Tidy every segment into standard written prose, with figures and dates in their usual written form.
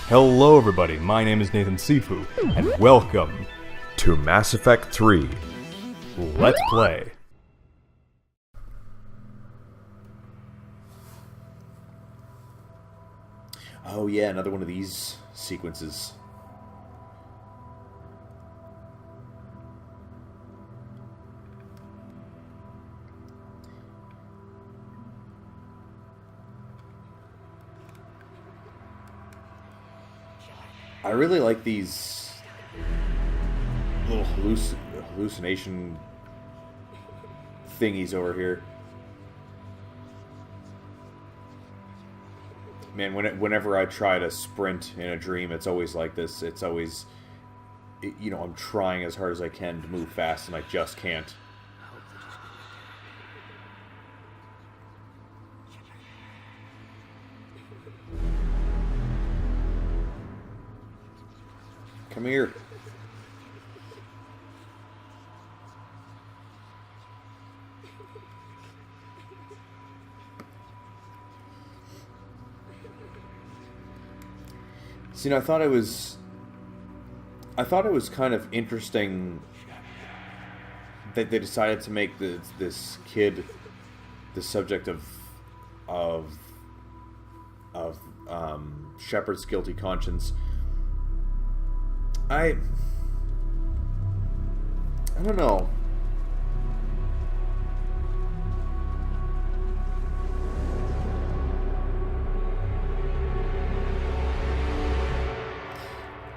Hello everybody, my name is Nathan Sifu, and welcome to Mass Effect 3. Let's Play. Oh yeah, another one of these sequences. I really like these little hallucination thingies over here. Man, whenever I try to sprint in a dream, it's always like this. It's always, you know, I'm trying as hard as I can to move fast, and I just can't. Come here. So, you know, I thought it was kind of interesting that they decided to make this kid the subject of Shepard's guilty conscience. I don't know.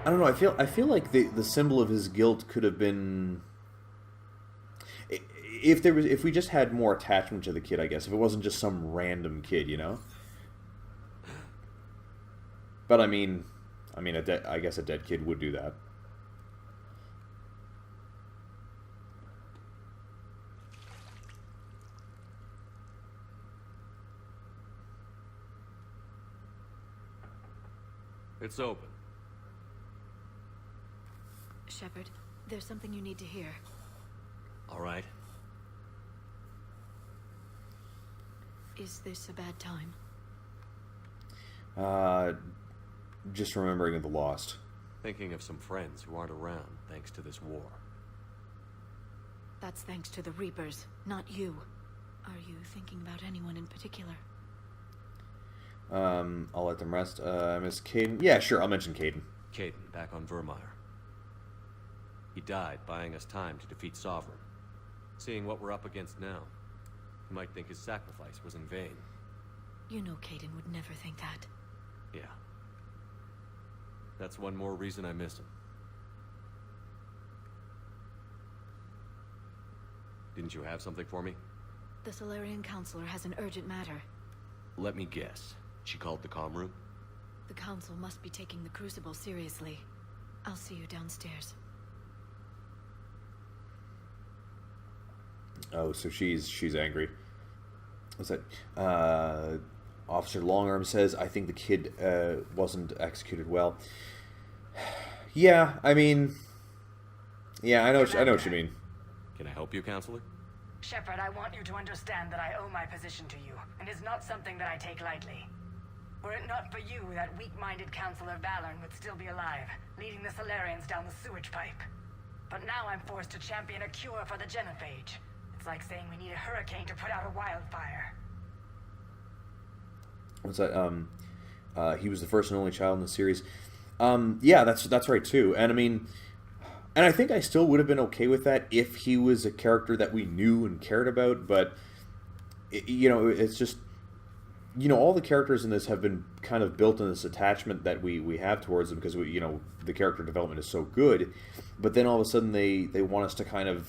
I don't know. I feel like the symbol of his guilt could have been if we just had more attachment to the kid. I guess if it wasn't just some random kid, you know. But I mean, I guess a dead kid would do that. It's open. Shepard, there's something you need to hear. All right. Is this a bad time? Just remembering the lost. Thinking of some friends who aren't around thanks to this war. That's thanks to the Reapers, not you. Are you thinking about anyone in particular? I'll let them rest. Miss Caden? Yeah, sure, I'll mention Caden. Caden, back on Vermeer. He died buying us time to defeat Sovereign. Seeing what we're up against now, you might think his sacrifice was in vain. You know Caden would never think that. Yeah. That's one more reason I miss him. Didn't you have something for me? The Solarian Counselor has an urgent matter. Let me guess. She called the comm room? The Council must be taking the Crucible seriously. I'll see you downstairs. Oh, so she's angry. What's that? Officer Longarm says, I think the kid wasn't executed well. Yeah, I mean... Yeah, I know what you mean. Can I help you, Counselor? Shepard, I want you to understand that I owe my position to you, and it's not something that I take lightly. Were it not for you, that weak-minded Counselor Valorn would still be alive, leading the Solarians down the sewage pipe. But now I'm forced to champion a cure for the genophage. It's like saying we need a hurricane to put out a wildfire. What's that? He was the first and only child in the series. Yeah, that's right too. And I mean, and I think I still would have been okay with that if he was a character that we knew and cared about. But you know, it's just, you know, all the characters in this have been kind of built in this attachment that we have towards them because you know, the character development is so good. But then all of a sudden they want us to kind of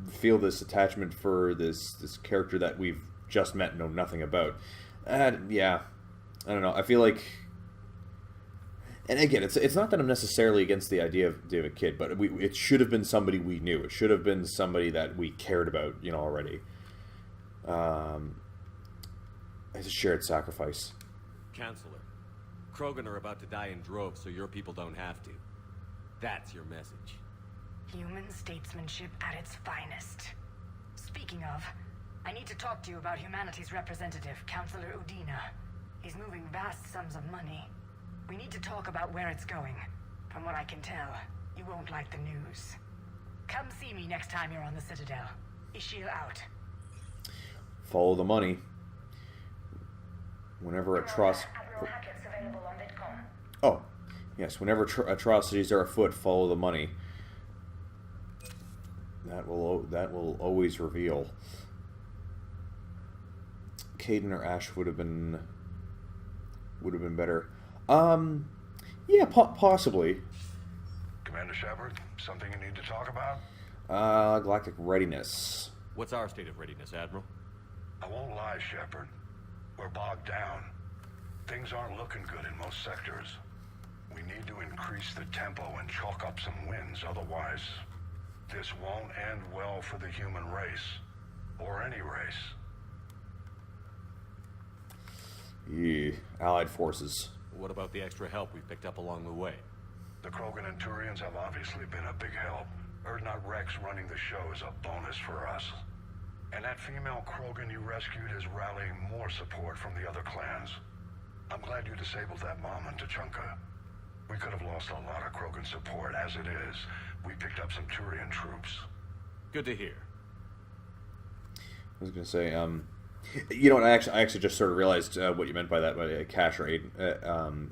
feel this attachment for this character that we've just met and know nothing about. Yeah, I don't know. I feel like, and again, it's not that I'm necessarily against the idea of a kid, but it should have been somebody we knew. It should have been somebody that we cared about, you know, already. It's a shared sacrifice. Counselor, Krogan are about to die in droves, so your people don't have to. That's your message. Human statesmanship at its finest. Speaking of, I need to talk to you about humanity's representative, Counselor Udina. He's moving vast sums of money. We need to talk about where it's going. From what I can tell, you won't like the news. Come see me next time you're on the Citadel. Ishil out. Follow the money. Whenever Oh, yes. Whenever atrocities are afoot, follow the money. That will always reveal. Kaidan or Ash would have been better. Yeah, possibly. Commander Shepard, something you need to talk about? Galactic readiness. What's our state of readiness, Admiral? I won't lie, Shepard. We're bogged down. Things aren't looking good in most sectors. We need to increase the tempo and chalk up some wins, otherwise this won't end well for the human race. Or any race. Yeah, Allied forces. What about the extra help we picked up along the way? The Krogan and Turians have obviously been a big help. Erdnot Rex running the show is a bonus for us. And that female Krogan you rescued is rallying more support from the other clans. I'm glad you disabled that bomb on Tuchanka. We could have lost a lot of Krogan support. As it is, we picked up some Turian troops. Good to hear. I was going to say, you know what, I actually just sort of realized what you meant by that, by Cash or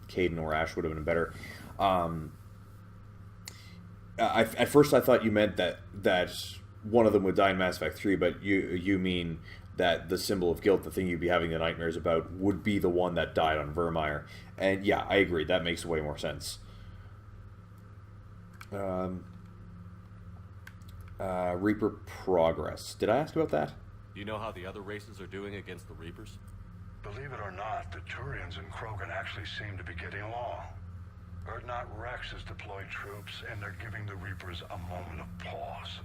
Kaidan or Ash would have been better. At first I thought you meant that one of them would die in Mass Effect 3, but you mean that the symbol of guilt, the thing you'd be having the nightmares about, would be the one that died on Virmire. And yeah, I agree. That makes way more sense. Reaper progress. Did I ask about that? Do you know how the other races are doing against the Reapers? Believe it or not, the Turians and Krogan actually seem to be getting along. Erdnot Rex has deployed troops, and they're giving the Reapers a moment of pause.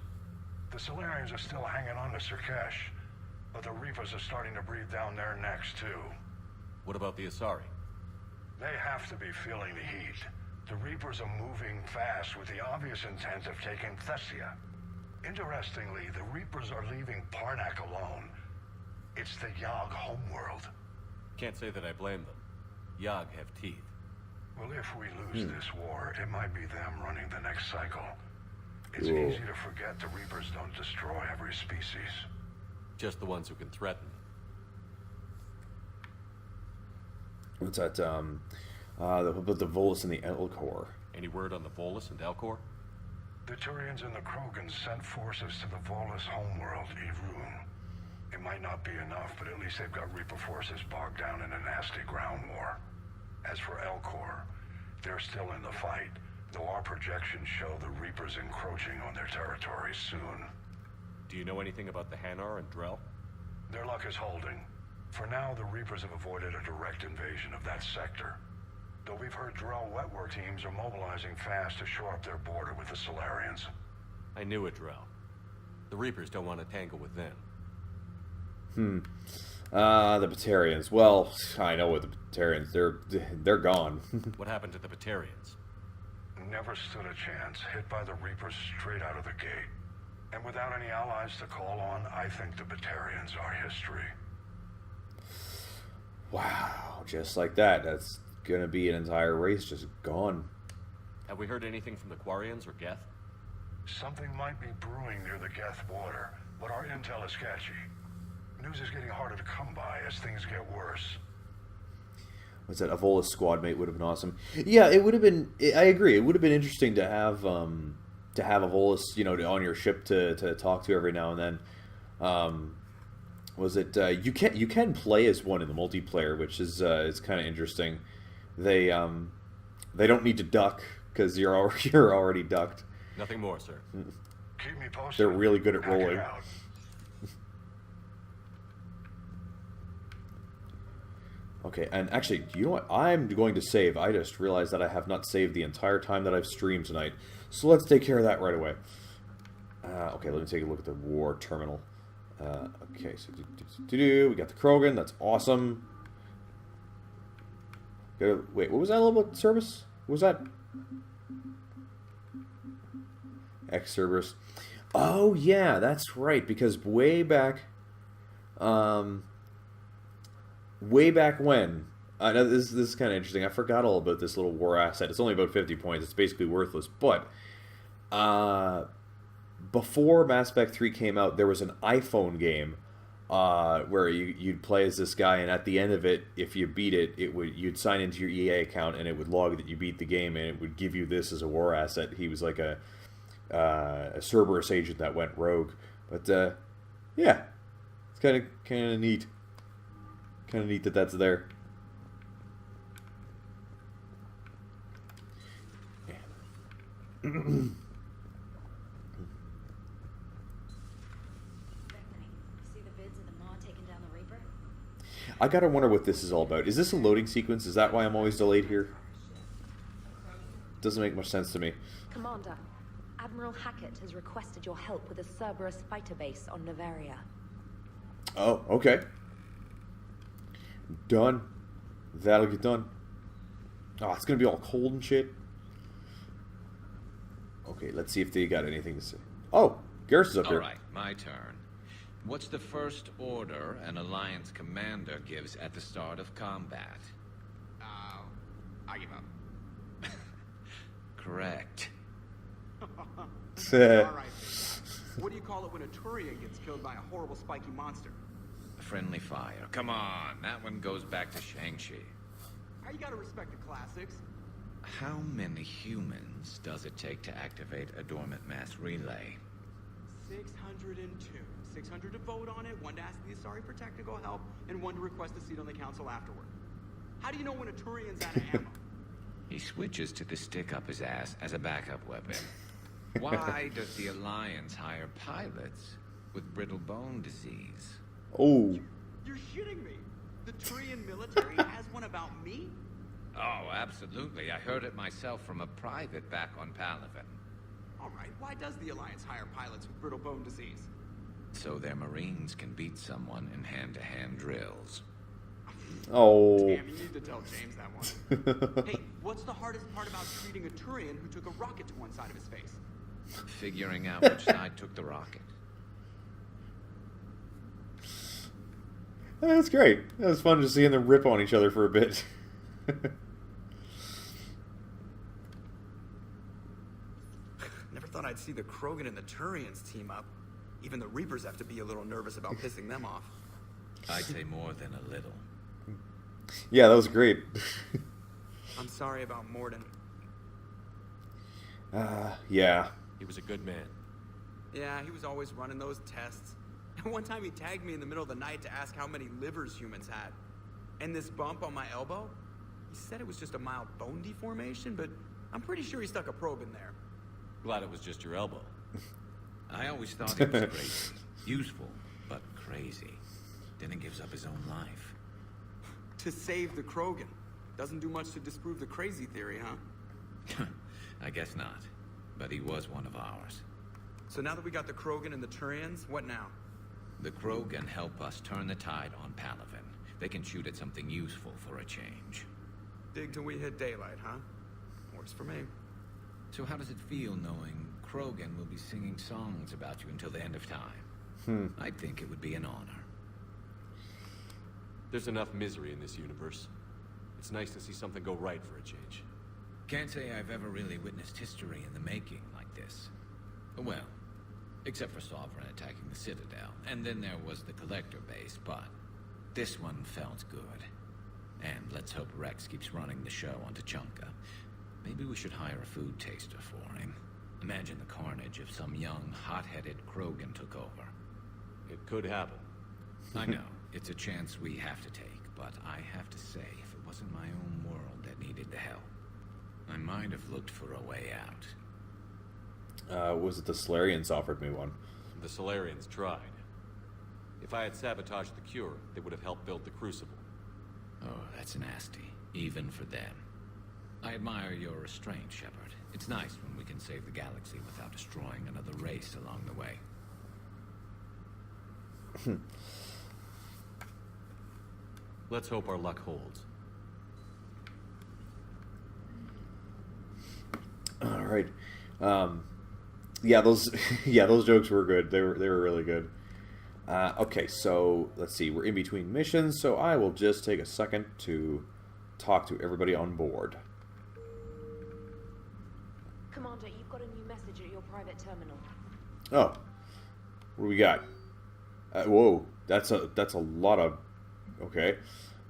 The Solarians are still hanging on to Sirkesh, but the Reapers are starting to breathe down their necks, too. What about the Asari? They have to be feeling the heat. The Reapers are moving fast with the obvious intent of taking Thessia. Interestingly, the Reapers are leaving Parnak alone. It's the Yogg homeworld. Can't say that I blame them. Yogg have teeth. Well, if we lose this war, it might be them running the next cycle. It's Cool. easy to forget the Reapers don't destroy every species. Just the ones who can threaten. What's that? The Volus and the Elcor. Any word on the Volus and Elcor? The Turians and the Krogans sent forces to the Volus homeworld, Irun. It might not be enough, but at least they've got Reaper forces bogged down in a nasty ground war. As for Elcor, they're still in the fight, though our projections show the Reapers encroaching on their territory soon. Do you know anything about the Hanar and Drell? Their luck is holding. For now, the Reapers have avoided a direct invasion of that sector. Though we've heard Drell wetwork teams are mobilizing fast to shore up their border with the Solarians. I knew it, Drell. The Reapers don't want to tangle with them. The Batarians. Well, I know what the Batarians. They're gone. What happened to the Batarians? Never stood a chance, hit by the Reapers straight out of the gate. And without any allies to call on, I think the Batarians are history. Wow, just like that. That's gonna be an entire race just gone. Have we heard anything from the Quarians or Geth? Something might be brewing near the Geth border, but our intel is sketchy. News is getting harder to come by as things get worse. What's that? A Volus squad mate would have been awesome. Yeah, it would have been. I agree. It would have been interesting to have a Volus, on your ship to talk to every now and then. Was it you can play as one in the multiplayer, which is kind of interesting. They don't need to duck because you're already ducked. Nothing more, sir. Keep me posted. They're really good at Hack it rolling. out. Okay, and actually, you know what? I'm going to save. I just realized that I have not saved the entire time that I've streamed tonight. So let's take care of that right away. Okay, let me take a look at the war terminal. Okay, so we got the Krogan. That's awesome. Wait, what was that all about service? What was that? Ex-Cerberus. Oh, yeah, that's right, because way back when, Now this is kind of interesting. I forgot all about this little war asset. It's only about 50 points. It's basically worthless. But before Mass Effect 3 came out, there was an iPhone game where you'd play as this guy, and at the end of it, if you beat it, you'd sign into your EA account, and it would log that you beat the game, and it would give you this as a war asset. He was like a Cerberus agent that went rogue. But yeah, it's kind of neat. Kind of neat that that's there. I gotta wonder what this is all about. Is this a loading sequence? Is that why I'm always delayed here? Doesn't make much sense to me. Commander, Admiral Hackett has requested your help with a Cerberus fighter base on Novaria. Oh, okay. Done. That'll get done. Oh, it's gonna be all cold and shit. Okay, let's see if they got anything to say. Oh, Garrus is up here. Alright, my turn. What's the first order an Alliance commander gives at the start of combat? I give up. Correct. Alright, what do you call it when a Turian gets killed by a horrible spiky monster? Friendly fire. Come on, that one goes back to Shang-Chi. You gotta respect the classics. How many humans does it take to activate a dormant mass relay? 602. 600 to vote on it, 1 to ask the Asari for technical help, and 1 to request a seat on the council afterward. How do you know when a Turian's out of ammo? He switches to the stick up his ass as a backup weapon. Why does the Alliance hire pilots with brittle bone disease? Oh. You're shitting me. The Turian military has one about me? Oh, absolutely. I heard it myself from a private back on Palaven. Alright, why does the Alliance hire pilots with brittle bone disease? So their Marines can beat someone in hand-to-hand drills. Oh. Damn, you need to tell James that one. Hey, what's the hardest part about treating a Turian who took a rocket to one side of his face? Figuring out which side took the rocket. That's great. It was fun just seeing them rip on each other for a bit. Never thought I'd see the Krogan and the Turians team up. Even the Reapers have to be a little nervous about pissing them off. I'd say more than a little. Yeah, that was great. I'm sorry about Morden. Yeah. He was a good man. Yeah, he was always running those tests. And one time he tagged me in the middle of the night to ask how many livers humans had. And this bump on my elbow, he said it was just a mild bone deformation, but I'm pretty sure he stuck a probe in there. Glad it was just your elbow. I always thought he was crazy. Useful, but crazy. Then he gives up his own life. To save the Krogan. Doesn't do much to disprove the crazy theory, huh? I guess not. But he was one of ours. So now that we got the Krogan and the Turians, what now? The Krogan help us turn the tide on Palaven. They can shoot at something useful for a change. Dig till we hit daylight, huh? Works for me. So how does it feel knowing Krogan will be singing songs about you until the end of time? I think it would be an honor. There's enough misery in this universe. It's nice to see something go right for a change. Can't say I've ever really witnessed history in the making like this. Well, except for Sovereign attacking the Citadel, and then there was the Collector base, but this one felt good. And let's hope Rex keeps running the show on Tuchanka. Maybe we should hire a food taster for him. Imagine the carnage if some young, hot-headed Krogan took over. It could happen. I know, it's a chance we have to take, but I have to say, if it wasn't my own world that needed the help, I might have looked for a way out. Was it the Solarians offered me one? The Solarians tried. If I had sabotaged the cure, they would have helped build the Crucible. Oh, that's nasty, even for them. I admire your restraint, Shepard. It's nice when we can save the galaxy without destroying another race along the way. Let's hope our luck holds. All right. Yeah, those those jokes were good. They were really good. Okay, so let's see. We're in between missions, so I will just take a second to talk to everybody on board. Commander, you've got a new message at your private terminal. Oh. What do we got? Whoa. That's a lot of... Okay.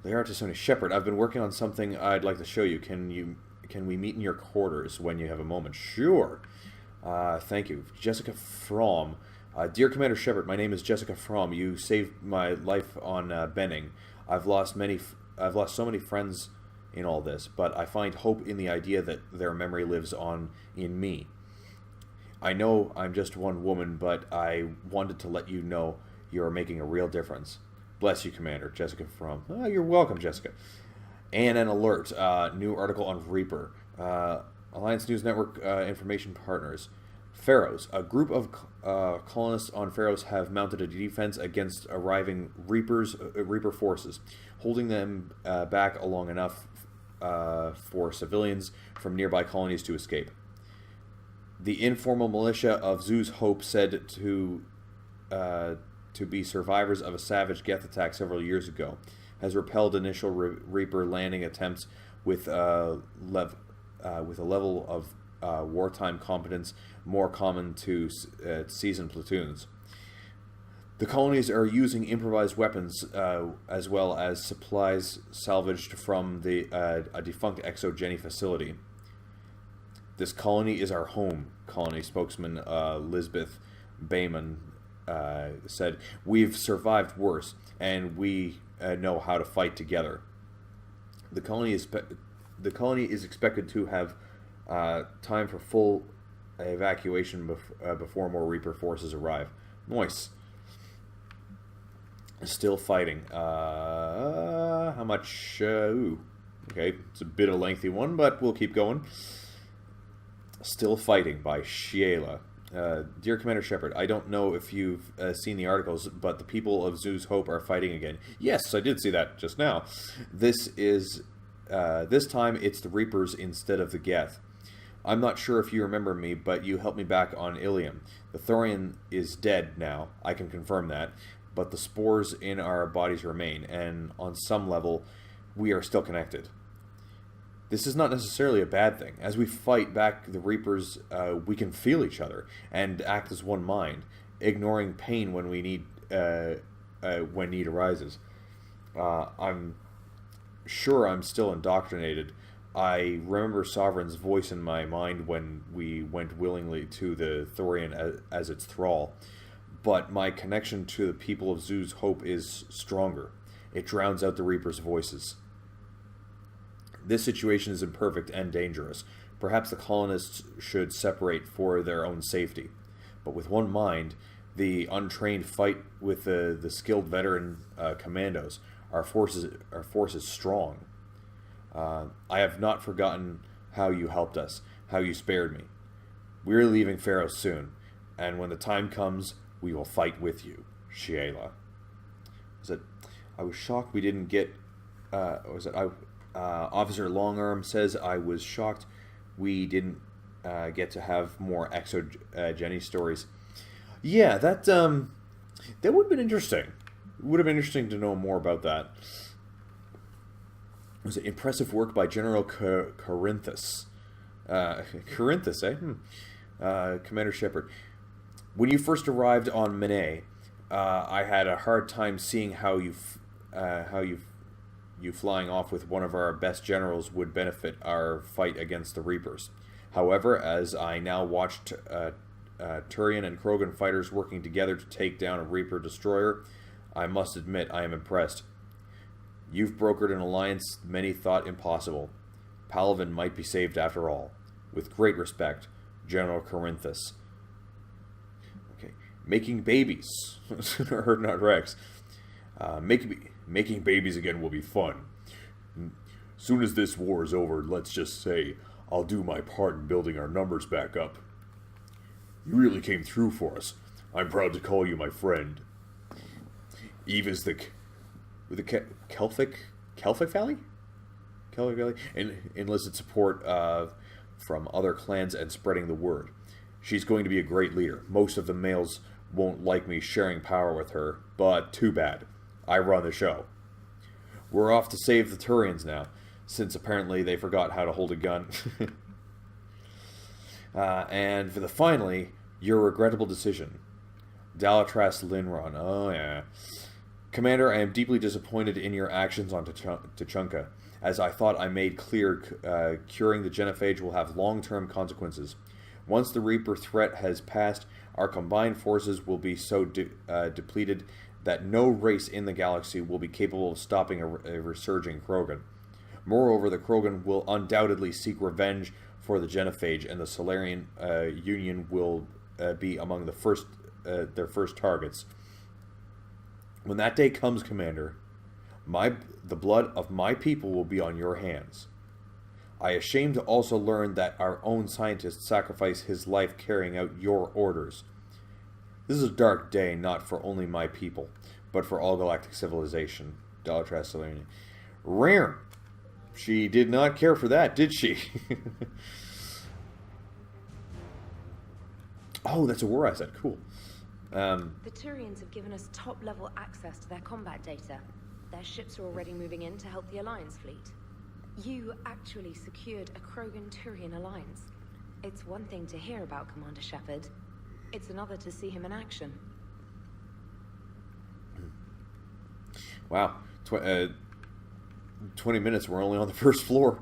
The artist on Shepard. I've been working on something I'd like to show you. Can we meet in your quarters when you have a moment? Sure. Thank you. Jessica Fromm. Dear Commander Shepard, my name is Jessica Fromm. You saved my life on Benning. I've lost so many friends in all this, but I find hope in the idea that their memory lives on in me. I know I'm just one woman, but I wanted to let you know you're making a real difference. Bless you, Commander. Jessica Fromm. Oh, you're welcome, Jessica. And an alert. New article on Reaper. Alliance News Network information partners. Pharaohs. A group of colonists on Pharaohs have mounted a defense against arriving Reaper forces, holding them back long enough for civilians from nearby colonies to escape. The informal militia of Zoo's Hope, said to be survivors of a savage Geth attack several years ago, has repelled initial Reaper landing attempts with a level of wartime competence more common to seasoned platoons. The colonies are using improvised weapons as well as supplies salvaged from a defunct exogeny facility. This colony is our home, colony spokesman Lisbeth Bayman said. We've survived worse, and we know how to fight together. The colony is expected to have time for full evacuation before more Reaper forces arrive. Nice. Still fighting. How much? Ooh. Okay, it's a bit of a lengthy one, but we'll keep going. Still Fighting by Sheila. Dear Commander Shepard, I don't know if you've seen the articles, but the people of Zoo's Hope are fighting again. Yes, I did see that just now. This time it's the Reapers instead of the Geth. I'm not sure if you remember me, but you helped me back on Ilium. The Thorian is dead now, I can confirm that, but the spores in our bodies remain, and on some level, we are still connected. This is not necessarily a bad thing. As we fight back the Reapers, we can feel each other and act as one mind, ignoring pain when need arises. I'm sure I'm still indoctrinated. I remember Sovereign's voice in my mind when we went willingly to the Thorian as its thrall, but my connection to the people of Zoo's Hope is stronger. It drowns out the Reapers' voices. This situation is imperfect and dangerous. Perhaps the colonists should separate for their own safety. But with one mind, the untrained fight with the skilled veteran commandos. Our force is strong. I have not forgotten how you helped us, how you spared me. We're leaving Pharaoh soon, and when the time comes, we will fight with you, Sheila. I was shocked we didn't get... Officer Longarm says, I was shocked we didn't get to have more exogeny stories. Yeah, that would have been interesting. It would have been interesting to know more about that. It was an impressive work by General Corinthus. Corinthus, eh? Commander Shepard. When you first arrived on Menet, I had a hard time seeing how you flying off with one of our best generals would benefit our fight against the Reapers. However, as I now watched Turian and Krogan fighters working together to take down a Reaper destroyer, I must admit I am impressed. You've brokered an alliance many thought impossible. Palaven might be saved after all. With great respect, General Corinthus. Okay, making babies. Or not Rex. Making babies again will be fun. Soon as this war is over, let's just say, I'll do my part in building our numbers back up. You really came through for us. I'm proud to call you my friend. Eve is the Kelphic Valley? Kelphic Valley? Enlisted support from other clans and spreading the word. She's going to be a great leader. Most of the males won't like me sharing power with her, but too bad. I run the show. We're off to save the Turians now. since apparently they forgot how to hold a gun. And for the finally, your regrettable decision. Dalatras Linron. Oh, yeah. Commander, I am deeply disappointed in your actions on Tuchanka, as I thought I made clear curing the genophage will have long-term consequences. Once the Reaper threat has passed, our combined forces will be so depleted that no race in the galaxy will be capable of stopping a resurging Krogan. Moreover, the Krogan will undoubtedly seek revenge for the genophage, and the Solarian Union will be among their first targets. When that day comes, Commander, the blood of my people will be on your hands. I am ashamed to also learn that our own scientist sacrificed his life carrying out your orders. This is a dark day, not for only my people, but for all galactic civilization. Dalatras Solarian. Rare. She did not care for that, did she? Oh, that's a war asset. Cool. The Turians have given us top-level access to their combat data. Their ships are already moving in to help the Alliance fleet. You actually secured a Krogan-Turian alliance. It's one thing to hear about Commander Shepard. It's another to see him in action. Wow. 20 minutes, we're only on the first floor.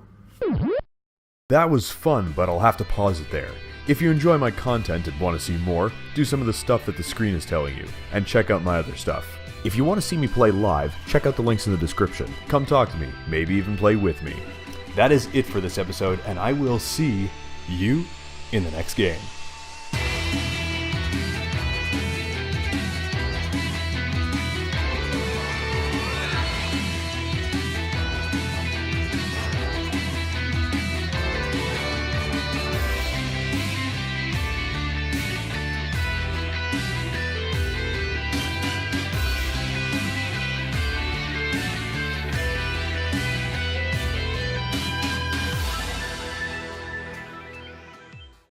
That was fun, but I'll have to pause it there. If you enjoy my content and want to see more, do some of the stuff that the screen is telling you, and check out my other stuff. If you want to see me play live, check out the links in the description. Come talk to me, maybe even play with me. That is it for this episode, and I will see you in the next game.